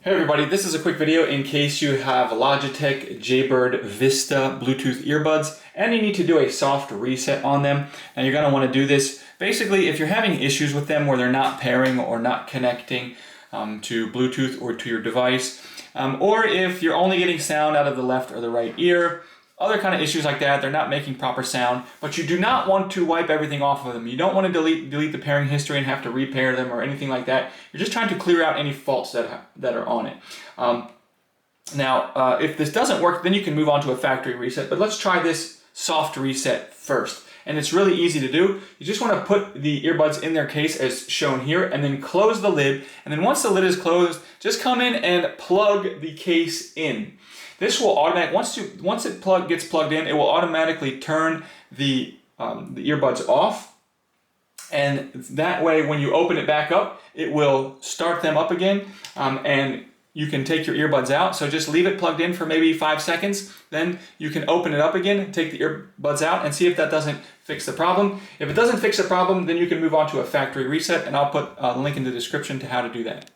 Hey everybody, this is a quick video in case you have Logitech Jaybird Vista Bluetooth earbuds and you need to do a soft reset on them. And you're going to want to do this. Basically, if you're having issues with them where they're not pairing or not connecting to Bluetooth or to your device, or if you're only getting sound out of the left or the right ear, other kind of issues like that, they're not making proper sound, but you do not want to wipe everything off of them. You don't want to delete the pairing history and have to repair them or anything like that. You're just trying to clear out any faults that are on it. Now, if this doesn't work, then you can move on to a factory reset, but let's try this soft reset first. And it's really easy to do. You just want to put the earbuds in their case as shown here and then close the lid. And then once the lid is closed, just come in and plug the case in. This will automatically, once it gets plugged in, it will automatically turn the earbuds off. And that way, when you open it back up, it will start them up again. And you can take your earbuds out. So just leave it plugged in for maybe 5 seconds. Then you can open it up again, take the earbuds out, and see if that doesn't fix the problem. If it doesn't fix the problem, then you can move on to a factory reset. And I'll put a link in the description to how to do that.